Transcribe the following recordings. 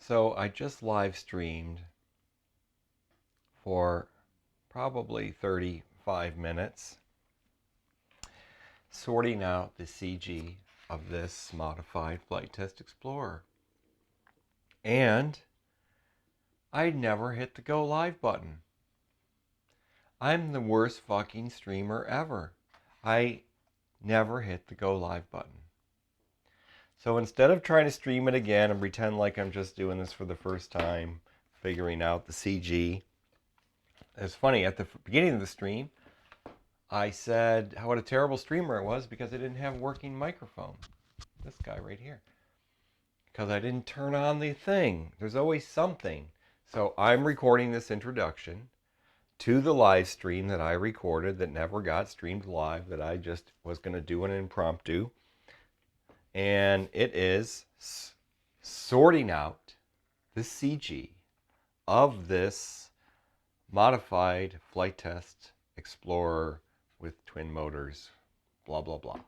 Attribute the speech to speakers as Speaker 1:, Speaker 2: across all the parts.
Speaker 1: So I just live streamed for probably 35 minutes, sorting out the CG of this modified FliteTest Explorer. And I never hit the go live button. I'm the worst fucking streamer ever. I never hit the go live button. So instead of trying to stream it again and pretend like I'm just doing this for the first time, figuring out the CG, it's funny, at the beginning of the stream, I said what a terrible streamer I was because I didn't have a working microphone. This guy right here. Because I didn't turn on the thing. There's always something. So I'm recording this introduction to the live stream that I recorded that never got streamed live, that I just was going to do an impromptu. And it is sorting out the CG of this modified FliteTest Explorer with twin motors, blah, blah, blah.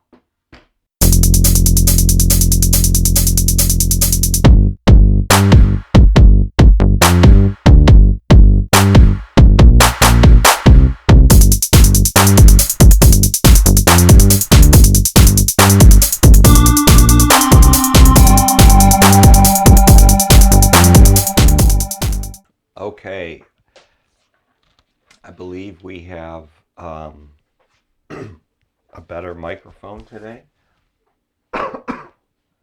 Speaker 1: Okay, I believe we have a better microphone today.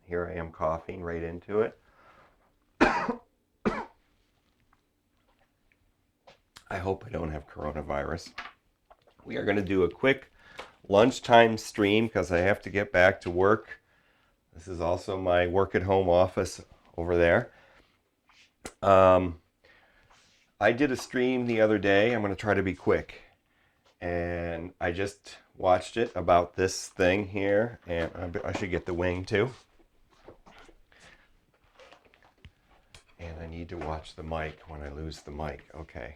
Speaker 1: Here I am coughing right into it. I hope I don't have coronavirus. We are going to do a quick lunchtime stream because I have to get back to work. This is also my work at home office over there. I did a stream the other day. I'm going to try to be quick. And I just watched it about this thing here. And I should get the wing too. And I need to watch the mic when I lose the mic. Okay.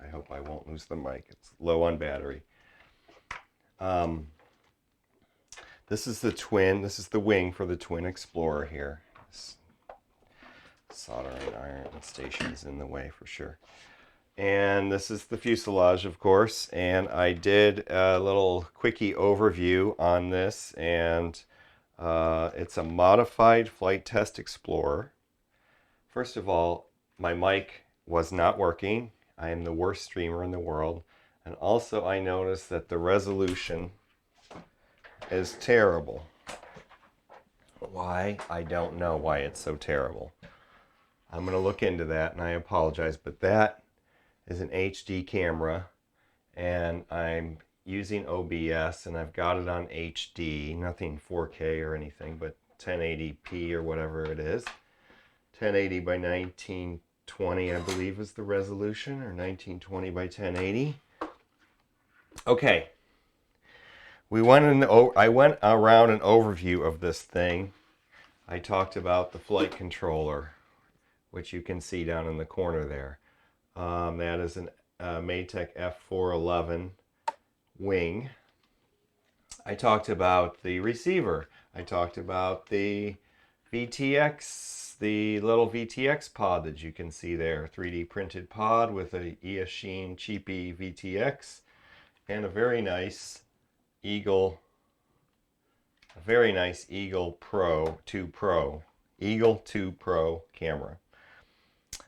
Speaker 1: I hope I won't lose the mic. It's low on battery. This is the twin. This is the wing for the Twin Explorer here. This soldering iron station is in the way for sure. And this is the fuselage, of course. And I did a little quickie overview on this. And it's a modified FliteTest Explorer. First of all, my mic was not working. I am the worst streamer in the world. And also I noticed that the resolution is terrible. Why? I don't know why it's so terrible. I'm going to look into that, and I apologize, but that is an HD camera, and I'm using OBS, and I've got it on HD, nothing 4K or anything, but 1080p or whatever it is. 1080 by 1920, I believe, is the resolution, or 1920 by 1080. Okay. I went around an overview of this thing. I talked about the flight controller, which you can see down in the corner there. That is an Maytech F411 wing. I talked about the receiver. I talked about the VTX, the little VTX pod that you can see there. 3D printed pod with a Eachine cheapy VTX and a very nice Eagle Pro 2 Pro, Eagle 2 Pro camera.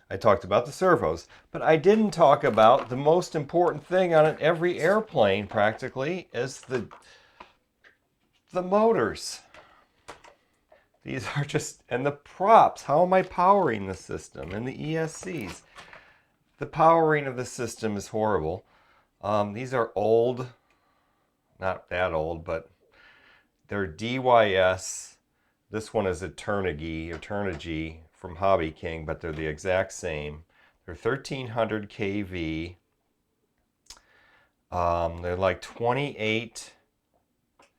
Speaker 1: I talked about the servos, but I didn't talk about the most important thing on every airplane practically is the motors. These are just, and the props. How am I powering the system and the ESCs? The powering of the system is horrible. These are old, not that old, but they're DYS. This one is Eternity from HobbyKing, but they're the exact same. They're 1300 kV. They're like 28.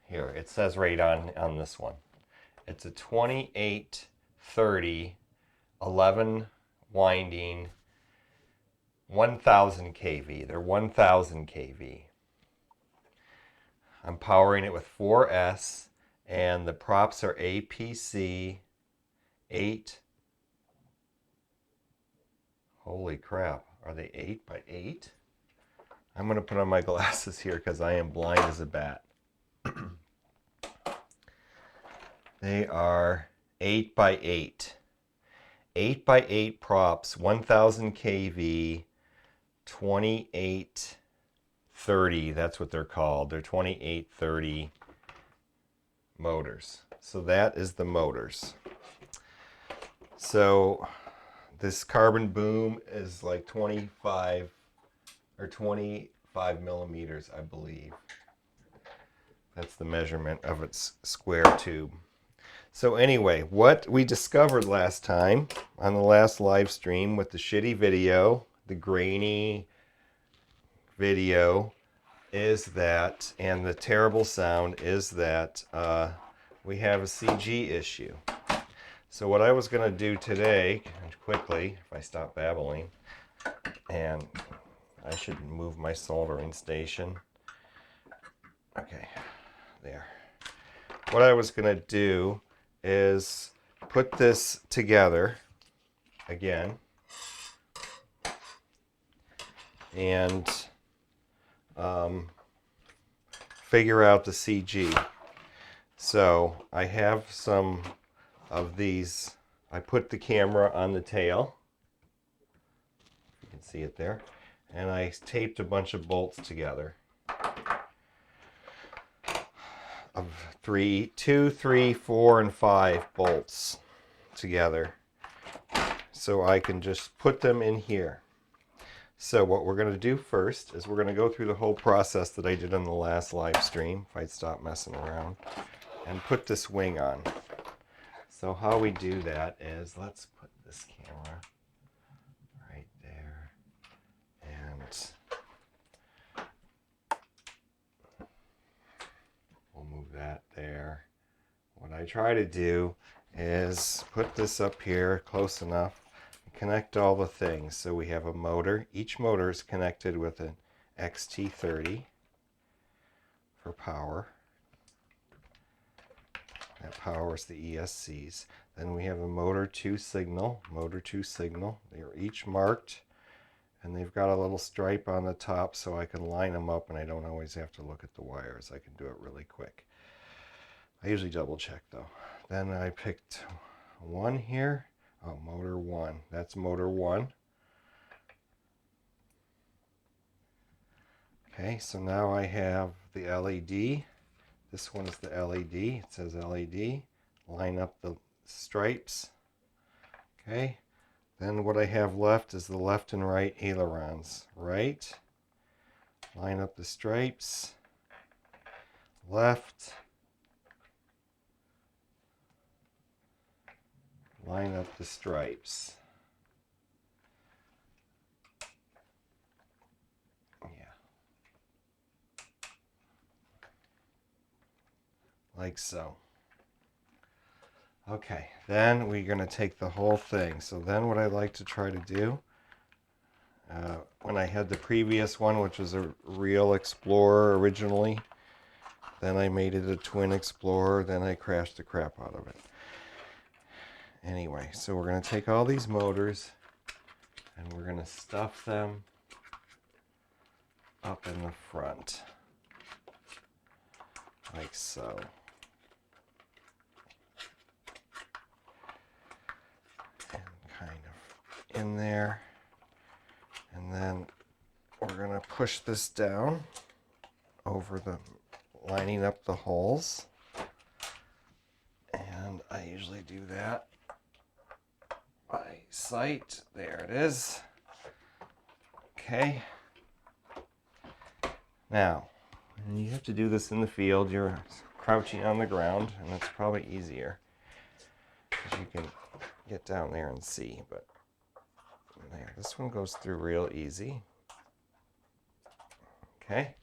Speaker 1: Here, it says right on this one. It's a 2830, 11 winding, 1000 kV. They're 1000 kV. I'm powering it with 4S, and the props are APC 8 Holy crap. Are they 8 by 8? I'm going to put on my glasses here because I am blind as a bat. They are 8 by 8. 8 by 8 props, 1000 kV, 2830. That's what they're called. They're 2830 motors. So that is the motors. So this carbon boom is like 25 or 25 millimeters, I believe. That's the measurement of its square tube. So anyway, what we discovered last time on the last live stream with the shitty video, the grainy video, is that, and the terrible sound, is that we have a CG issue. So what I was going to do today, quickly, if I stop babbling, and I should move my soldering station. Okay, there. What I was going to do is put this together again and figure out the CG. So I have some of these. I put the camera on the tail. You can see it there. And I taped a bunch of bolts together. Of 2, 3, 4, and 5 bolts together. So I can just put them in here. So what we're going to do first is we're going to go through the whole process that I did on the last live stream, if I stop messing around, and put this wing on. So how we do that is, let's put this camera right there, and we'll move that there. What I try to do is put this up here close enough, connect all the things. So we have a motor. Each motor is connected with an XT30 for power. That powers the ESCs. Then we have a motor 2 signal. They're each marked, and they've got a little stripe on the top so I can line them up, and I don't always have to look at the wires. I can do it really quick. I usually double check though. Then I picked one here. Oh, motor 1. That's motor 1. Okay, so now I have the LED. This one is the LED. It says LED. Line up the stripes. Okay. Then what I have left is the left and right ailerons. Right. Line up the stripes. Left. Line up the stripes. Like so. Okay, then we're going to take the whole thing. So then what I like to try to do, when I had the previous one, which was a real Explorer originally, then I made it a twin Explorer, then I crashed the crap out of it. Anyway, so we're going to take all these motors and we're going to stuff them up in the front, like so. In there, and then we're going to push this down over the, lining up the holes, and I usually do that by sight. There it is. Okay, now you have to do this in the field. You're crouching on the ground, and it's probably easier because you can get down there and see, but there, this one goes through real easy. Okay,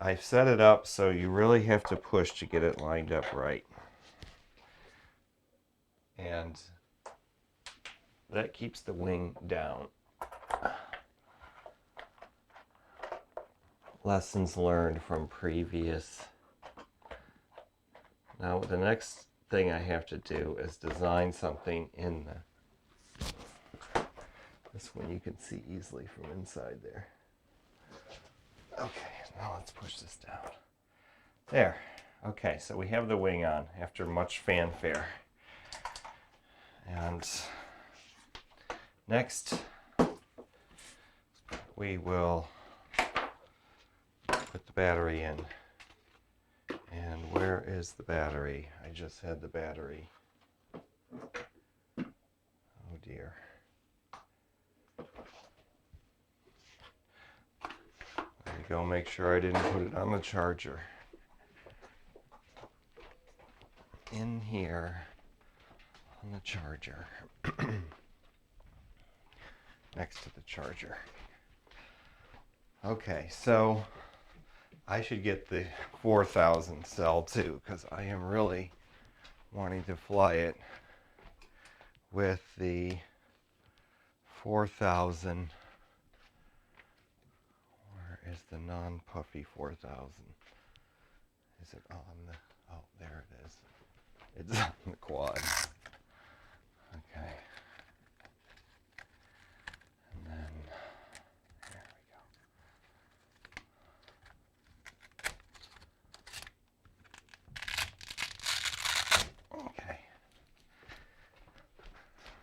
Speaker 1: I've set it up so you really have to push to get it lined up right, and that keeps the wing down. Lessons learned from previous. Now the next thing I have to do is design something in This one you can see easily from inside there. Okay, now let's push this down. There. Okay, so we have the wing on after much fanfare. And next, we will put the battery in. And where is the battery? I just had the battery. Oh dear. There we go, make sure I didn't put it on the charger. In here on the charger. Next to the charger. Okay, so I should get the 4000 cell too, because I am really wanting to fly it with the 4000. Where is the non-puffy 4000? Is it on the, oh, there it is. It's on the quad. Okay. And then, there we go. Okay.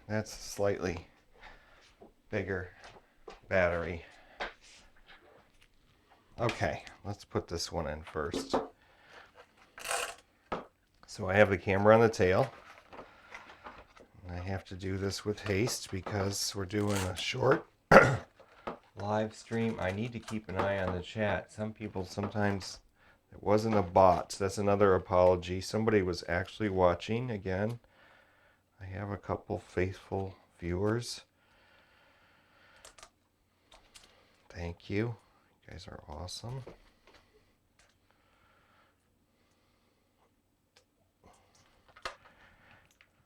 Speaker 1: That's a slightly bigger battery. Okay, let's put this one in first. So I have the camera on the tail. I have to do this with haste because we're doing a short live stream. I need to keep an eye on the chat. Some people sometimes, it wasn't a bot. That's another apology. Somebody was actually watching again. I have a couple faithful viewers. Thank you. You guys are awesome.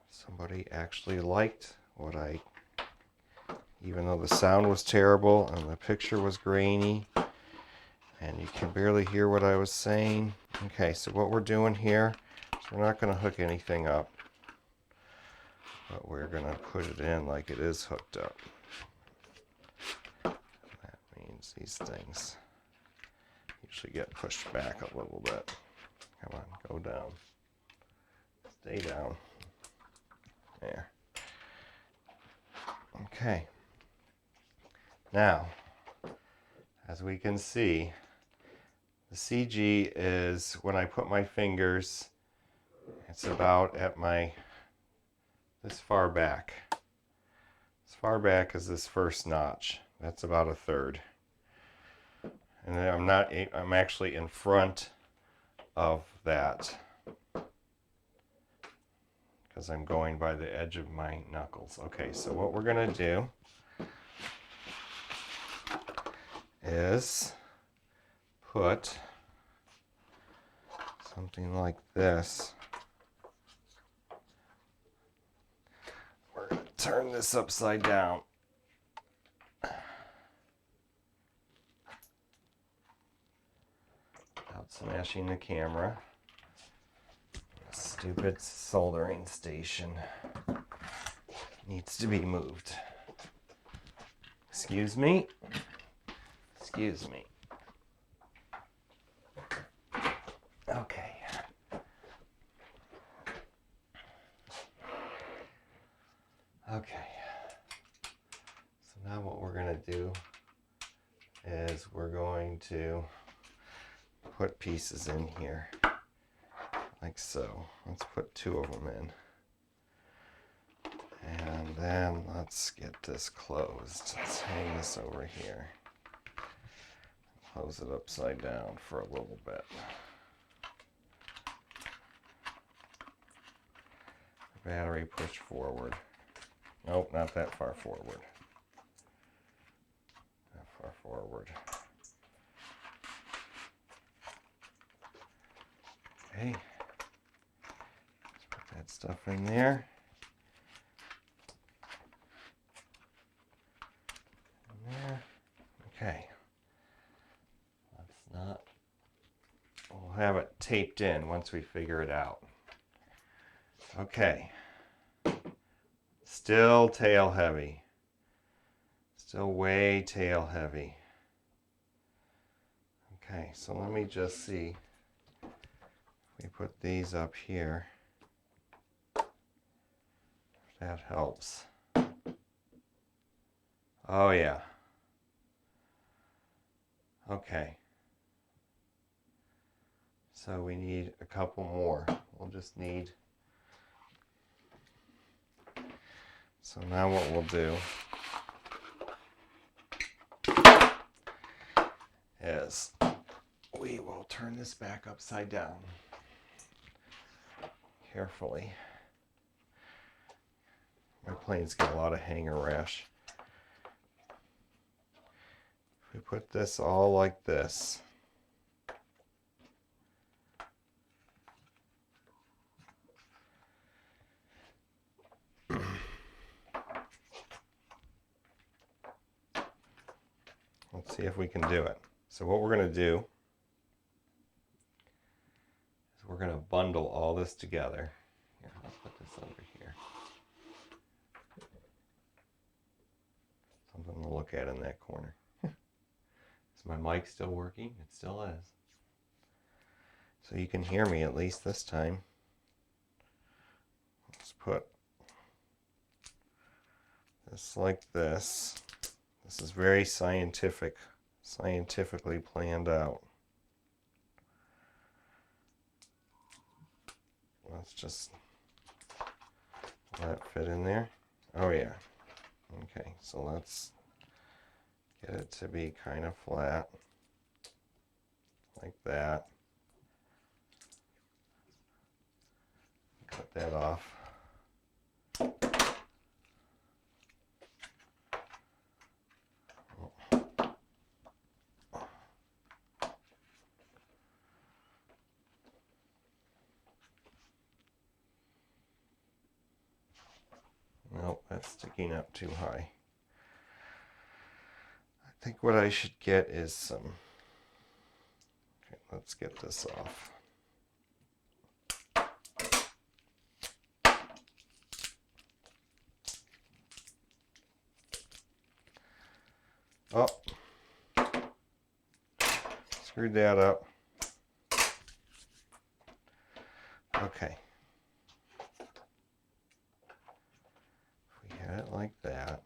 Speaker 1: Somebody actually liked what I, even though the sound was terrible and the picture was grainy and you can barely hear what I was saying. Okay, so what we're doing here is we're not going to hook anything up, but we're going to put it in like it is hooked up. That means these things usually get pushed back a little bit. Come on, go down. Stay down. There. Okay. Now, as we can see, the CG is, when I put my fingers, it's about at my, this far back. As far back as this first notch. That's about a third. And then I'm actually in front of that, because I'm going by the edge of my knuckles. Okay, so what we're going to do is put something like this. We're going to turn this upside down. Without smashing the camera. Stupid soldering station needs to be moved. Excuse me. Excuse me. Okay. Okay. So now what we're going to do is we're going to put pieces in here. Like so. Let's put 2 of them in. And then let's get this closed. Let's hang this over here. Close it upside down for a little bit. Battery push forward. Nope, not that far forward. That far forward. Okay. That stuff in there. In there. Okay. Let's not. We'll have it taped in once we figure it out. Okay. Still tail heavy. Still way tail heavy. Okay, so let me just see. We put these up here. If that helps. Oh yeah. Okay. So we need a couple more. We'll just need. So now what we'll do is we will turn this back upside down carefully. My planes get a lot of hanger rash. If we put this all like this, let's see if we can do it. So what we're going to do is we're going to bundle all this together. Here, I'll put this over here. Something to look at in that corner. Is my mic still working? It still is. So you can hear me at least this time. Let's put this like this. This is very scientifically planned out. Let's just let it fit in there. Oh yeah. Okay, so let's get it to be kind of flat, like that. Cut that off. Nope, that's sticking up too high. I think what I should get is some. Okay, let's get this off. Oh, screwed that up. Okay. If we had it like that.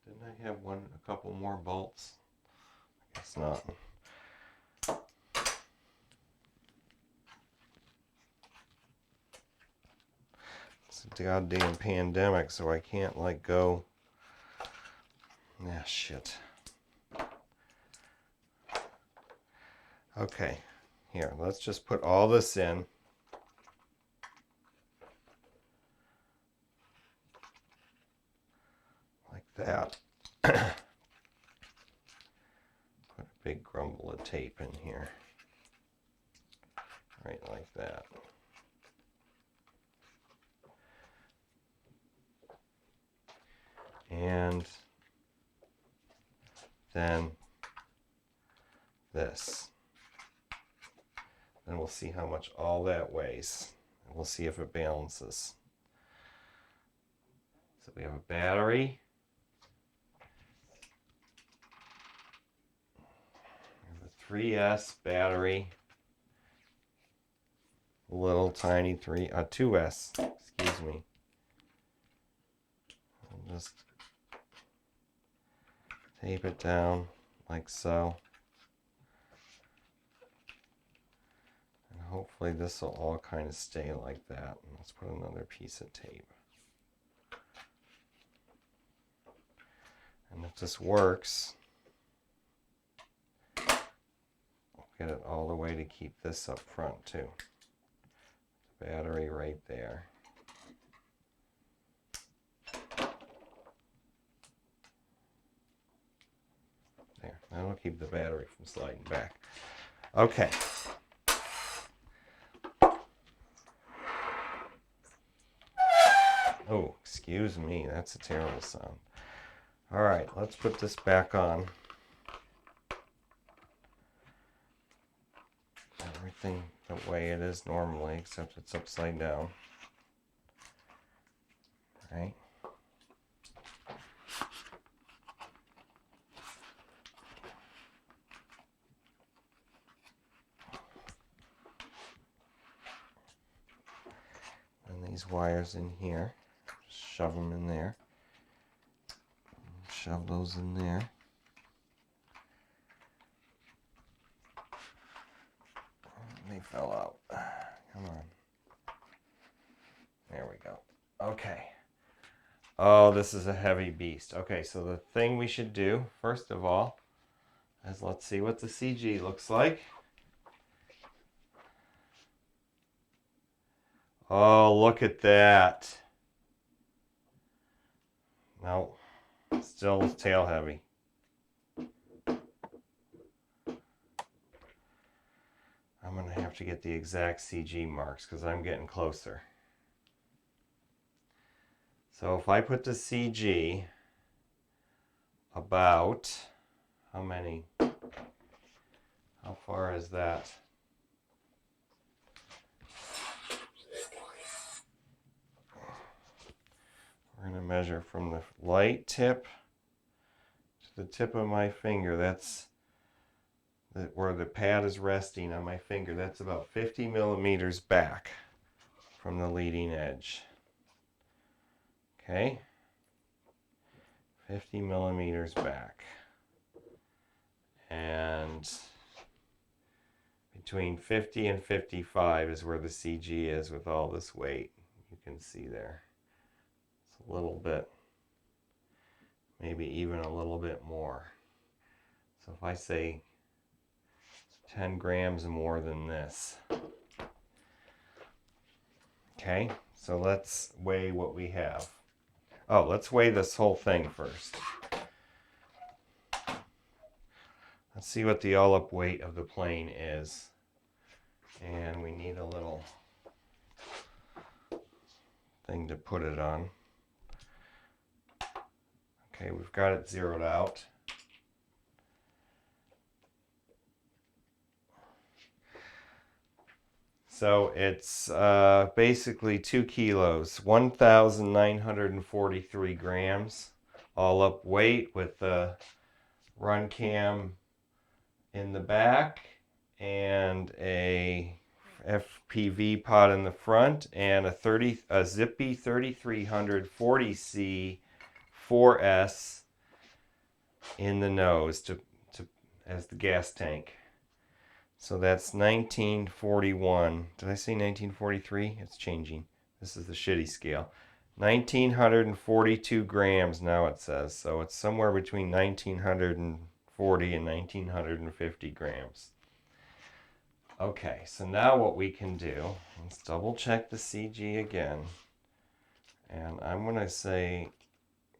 Speaker 1: Didn't I have a couple more bolts? I guess not. It's a goddamn pandemic, so I can't like go. Ah, shit. Okay, here, let's just put all this in. Like that. Put a big grumble of tape in here. Right like that. And then this. Then we'll see how much all that weighs. And we'll see if it balances. So we have a battery. We have a 3S battery. A little tiny 2S, excuse me. I'll just tape it down like so. And hopefully this will all kind of stay like that. And let's put another piece of tape. And if this works, I'll get it all the way to keep this up front too. The battery right there. There, that'll keep the battery from sliding back. Okay. Oh, excuse me, that's a terrible sound. All right, let's put this back on. Battery everything the way it is normally, except it's upside down. Right? And these wires in here, just shove them in there. Shove those in there. They fell out. Come on. There we go. Okay. Oh, this is a heavy beast. Okay, so the thing we should do, first of all, is let's see what the CG looks like. Oh, look at that. No, still tail heavy. I'm going to have to get the exact CG marks because I'm getting closer. So if I put the CG about, how many? How far is that? We're going to measure from the light tip to the tip of my finger. That's where the pad is resting on my finger. That's about 50 millimeters back from the leading edge. Okay, 50 millimeters back. And between 50 and 55 is where the CG is with all this weight. You can see there. It's a little bit, maybe even a little bit more. So if I say 10 grams more than this. Okay, so let's weigh what we have. Oh, let's weigh this whole thing first. Let's see what the all-up weight of the plane is. And we need a little thing to put it on. Okay, we've got it zeroed out. So it's basically 2 kilos, 1,943 grams, all up weight with the run cam in the back and a FPV pod in the front and a Zippy 3340C 4S in the nose as the gas tank. So that's 1941. Did I say 1943? It's changing. This is the shitty scale. 1,942 grams now it says. So it's somewhere between 1,940 and 1,950 grams. Okay, so now what we can do, let's double check the CG again. And I'm going to say,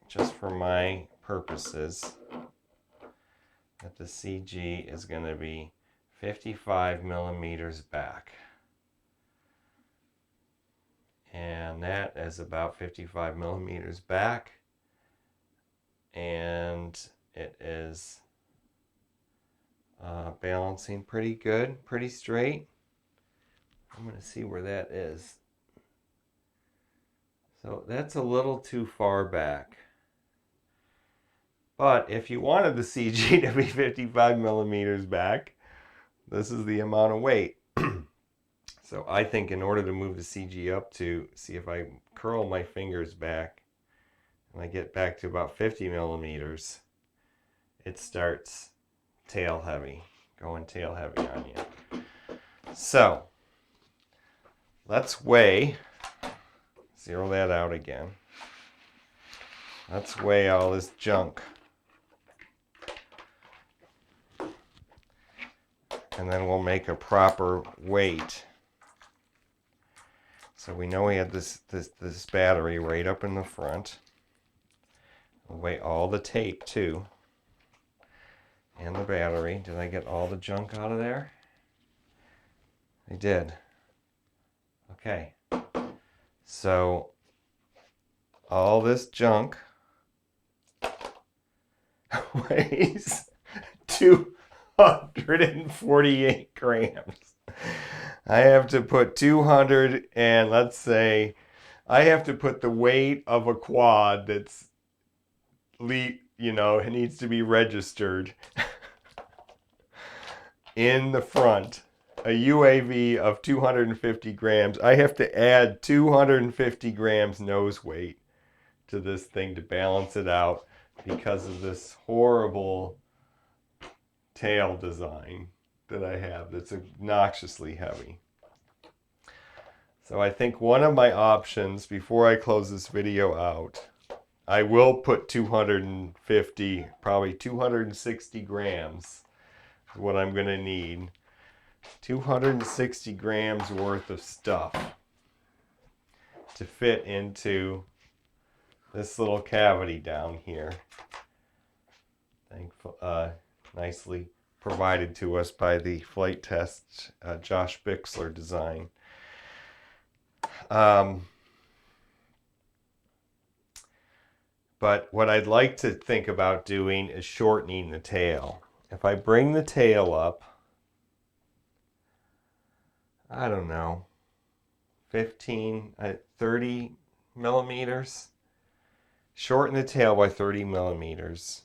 Speaker 1: just for my purposes, that the CG is going to be 55 millimeters back. And that is about 55 millimeters back. And it is balancing pretty good, pretty straight. I'm going to see where that is. So that's a little too far back. But if you wanted the CG to be 55 millimeters back, this is the amount of weight. So I think in order to move the CG up to, see if I curl my fingers back and I get back to about 50 millimeters, it starts tail heavy, going tail heavy on you. So let's weigh, zero that out again. Let's weigh all this junk. And then we'll make a proper weight. So we know we had this battery right up in the front. We'll weigh all the tape too. And the battery. Did I get all the junk out of there? I did. Okay. So all this junk weighs 248 grams. I have to put 200, and let's say I have to put the weight of a quad that's, you know, it needs to be registered in the front. A UAV of 250 grams. I have to add 250 grams nose weight to this thing to balance it out because of this horrible tail design that I have that's obnoxiously heavy. So I think one of my options before I close this video out, I will put 250, probably 260 grams is what I'm going to need. 260 grams worth of stuff to fit into this little cavity down here. Nicely provided to us by the FliteTest Josh Bixler design. But what I'd like to think about doing is shortening the tail. If I bring the tail up, I don't know, 30 millimeters. Shorten the tail by 30 millimeters.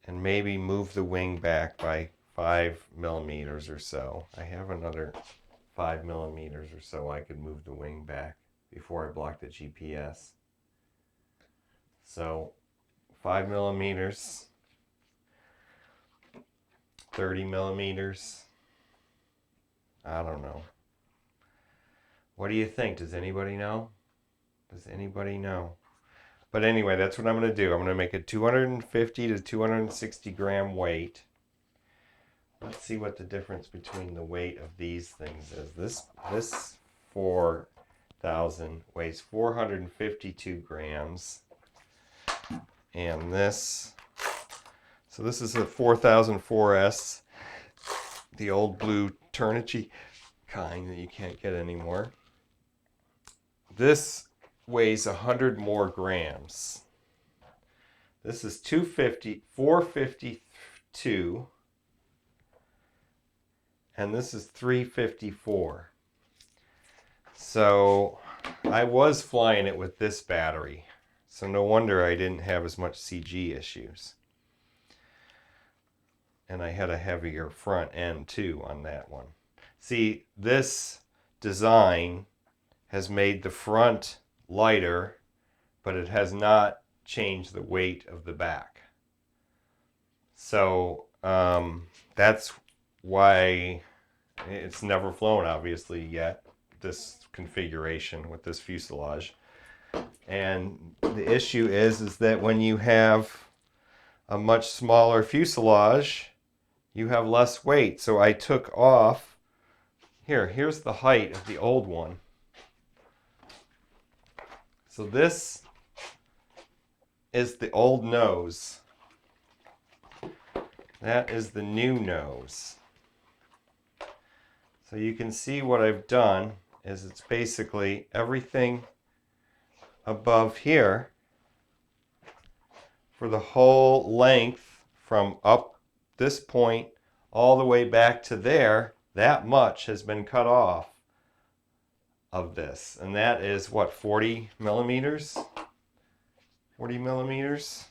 Speaker 1: And maybe move the wing back by 5 millimeters or so. I have another 5 millimeters or so I could move the wing back before I block the GPS. So 5 millimeters, 30 millimeters. I don't know. What do you think? Does anybody know? Does anybody know? But anyway, that's what I'm going to do. I'm going to make a 250 to 260 gram weight. Let's see what the difference between the weight of these things is. This 4000 weighs 452 grams. And this, so this is a 4004S, the old blue Turnigy kind that you can't get anymore. This weighs 100 more grams. This is 452, and this is 354. So I was flying it with this battery, so no wonder I didn't have as much CG issues. And I had a heavier front end too on that one. See, this design has made the front lighter, but it has not changed the weight of the back. So that's why it's never flown, obviously, yet, this configuration with this fuselage. And the issue is that when you have a much smaller fuselage, you have less weight. So I took off, here's the height of the old one. So this is the old nose. That is the new nose. So you can see what I've done is it's basically everything above here for the whole length from up this point all the way back to there. That much has been cut off of this, and that is what, 40 millimeters? 40 millimeters?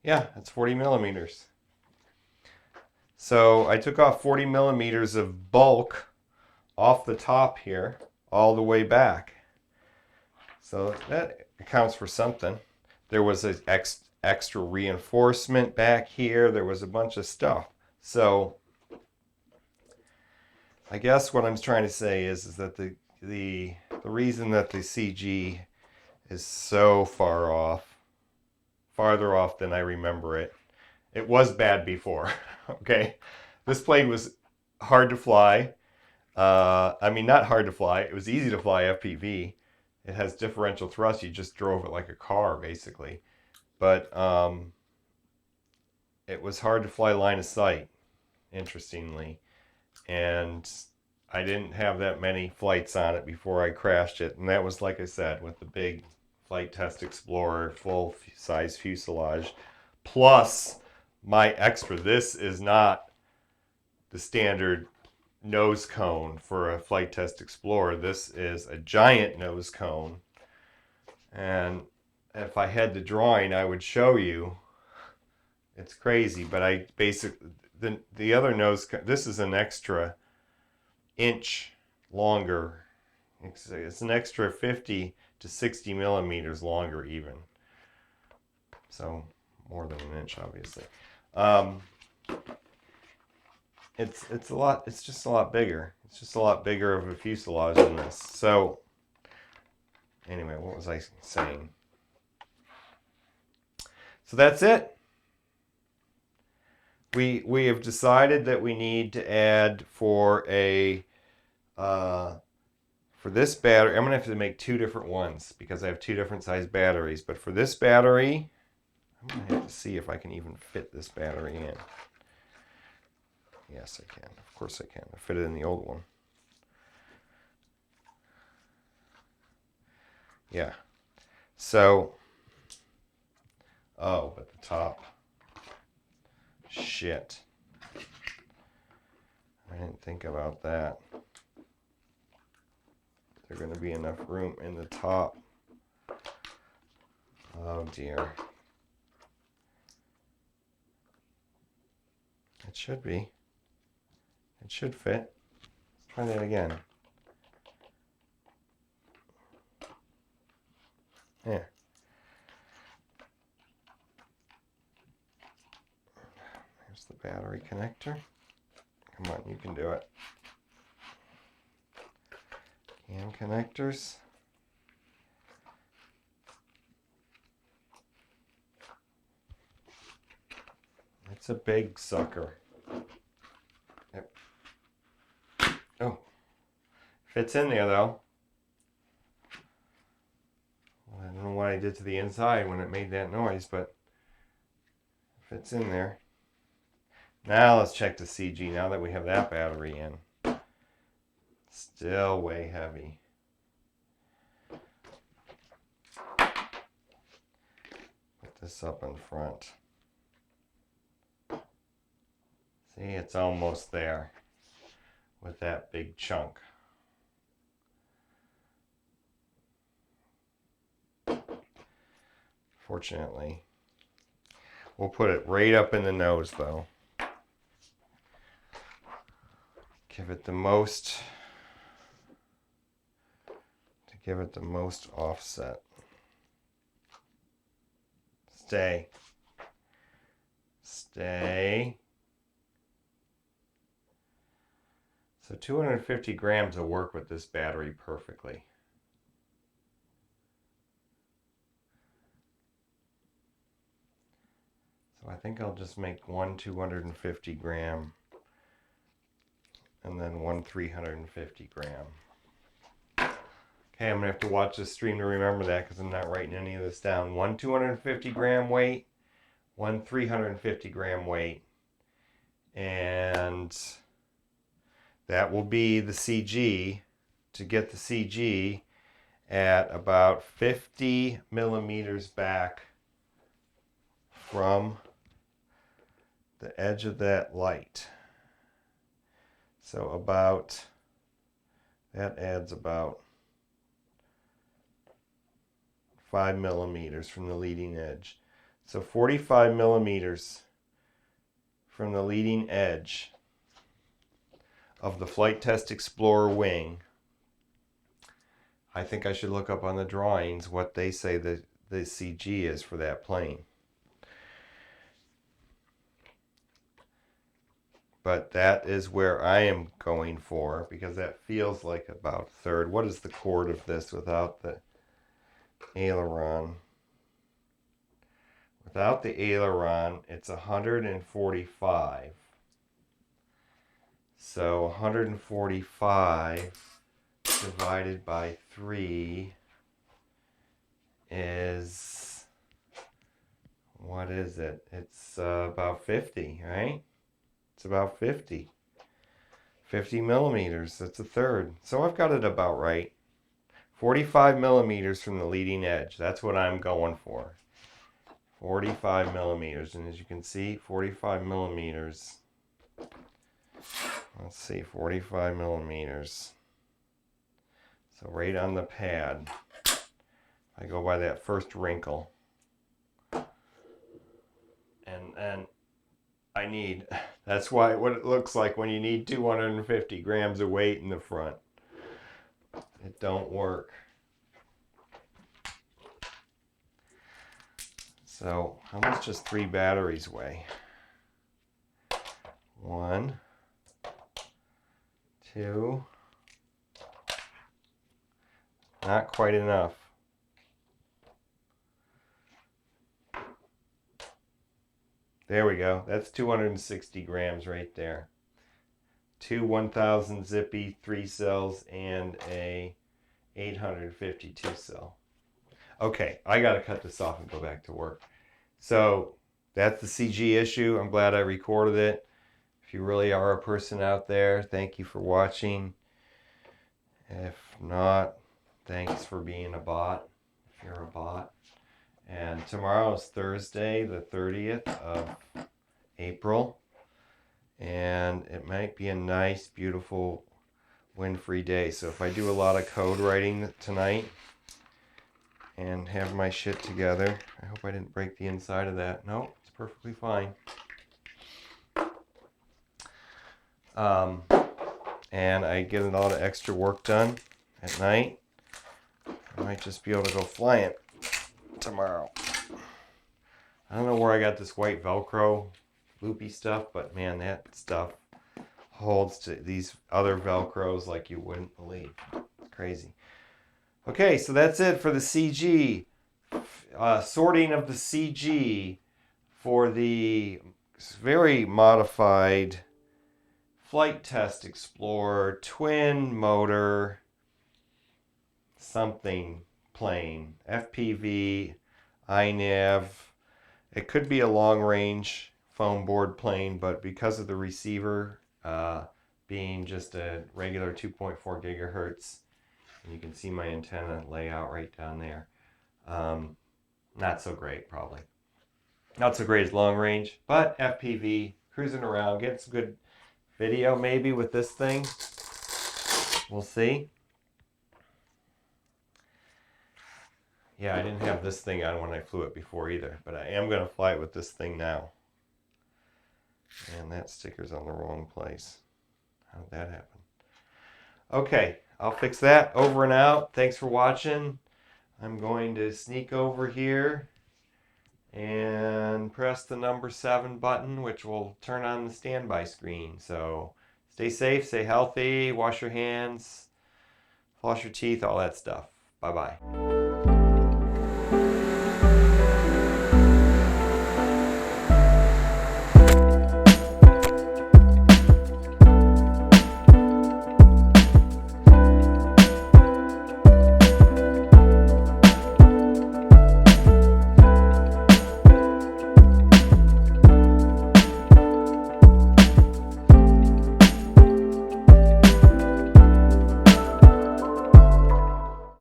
Speaker 1: Yeah, that's 40 millimeters. So I took off 40 millimeters of bulk off the top here all the way back. So that accounts for something. There was an extra reinforcement back here. There was a bunch of stuff. So I guess what I'm trying to say is that the reason that the CG is so far off, farther off than I remember it. It was bad before, okay? This plane was hard to fly. I mean, not hard to fly. It was easy to fly FPV. It has differential thrust. You just drove it like a car, basically. But it was hard to fly line of sight, interestingly. And I didn't have that many flights on it before I crashed it. And that was, like I said, with the big FliteTest Explorer full-size fuselage. Plus my extra. This the standard nose cone for a FliteTest Explorer. This is a giant nose cone. And if I had the drawing, I would show you. It's crazy, but I basically, the other nose, this is an extra inch longer. It's an extra 50 to 60 millimeters longer even. So more than an inch, obviously. It's a lot. It's just a lot bigger. It's just a lot bigger of a fuselage than this. So anyway, what was I saying? So that's it. We have decided that we need to add for this battery. I'm gonna have to make two different ones because I have two different size batteries. But for this battery, I'm gonna have to see if I can even fit this battery in. Yes, I can. Of course I can. I fit it in the old one. Yeah. So, oh, but the top. Shit. I didn't think about that. Is there going to be enough room in the top? Oh dear. It should be. It should fit. Let's try that again. There. There's the battery connector. Come on, you can do it. Cam connectors. It's a big sucker. Yep. Oh. Fits in there though. Well, I don't know what I did to the inside when it made that noise, but it fits in there. Now let's check the CG now that we have that battery in. Still way heavy. Put this up in front. See, it's almost there with that big chunk. Fortunately, we'll put it right up in the nose though. Give it the most offset. Stay. So 250 grams will work with this battery perfectly. So I think I'll just make one 250 gram and then one 350 gram. Okay, I'm gonna have to watch this stream to remember that because I'm not writing any of this down. One 250 gram weight, one 350 gram weight, and that will be the CG. To get the CG at about 50 millimeters back from the edge of that light. So about, that adds about 5 millimeters from the leading edge. So 45 millimeters from the leading edge of the FliteTest Explorer wing. I think I should look up on the drawings what they say the CG is for that plane. But that is where I am going for because that feels like about third. What is the chord of this without the aileron? Without the aileron, it's 145. So 145 divided by 3 is, what is it? It's about 50, right? It's about 50. 50 millimeters, that's a third. So I've got it about right. 45 millimeters from the leading edge. That's what I'm going for. 45 millimeters. And as you can see, 45 millimeters let's see, 45 millimeters. So right on the pad. I go by that first wrinkle. And I need, that's why what it looks like when you need 250 grams of weight in the front. It don't work. So how much does 3 batteries weigh? 1, 2, not quite enough. There we go. That's 260 grams right there. 2 1000 Zippy 3 cells and a 852 cell. Okay, I gotta cut this off and go back to work. So that's the CG issue. I'm glad I recorded it. If you really are a person out there, thank you for watching. If not, thanks for being a bot, if you're a bot. And tomorrow is Thursday, the 30th of April. And it might be a nice, beautiful, wind-free day. So if I do a lot of code writing tonight and have my shit together, I hope I didn't break the inside of that. No, it's perfectly fine. And I get a lot of extra work done at night, I might just be able to go flying tomorrow. I don't know where I got this white Velcro loopy stuff, but man, that stuff holds to these other Velcros like you wouldn't believe. It's crazy. Okay, so that's it for the CG. Sorting of the CG for the very modified FliteTest Explorer Twin motor something plane. FPV, iNav. It could be a long range foam board plane, but because of the receiver being just a regular 2.4 gigahertz, and you can see my antenna layout right down there. Not so great, probably. Not so great as long range, but FPV, cruising around, getting some good video maybe with this thing. We'll see. Yeah, I didn't have this thing on when I flew it before either, but I am going to fly it with this thing now. And that sticker's on the wrong place. How did that happen? Okay, I'll fix that. Over and out. Thanks for watching. I'm going to sneak over here and press the number 7 button, which will turn on the standby screen. So stay safe, stay healthy, wash your hands, floss your teeth, all that stuff. Bye-bye.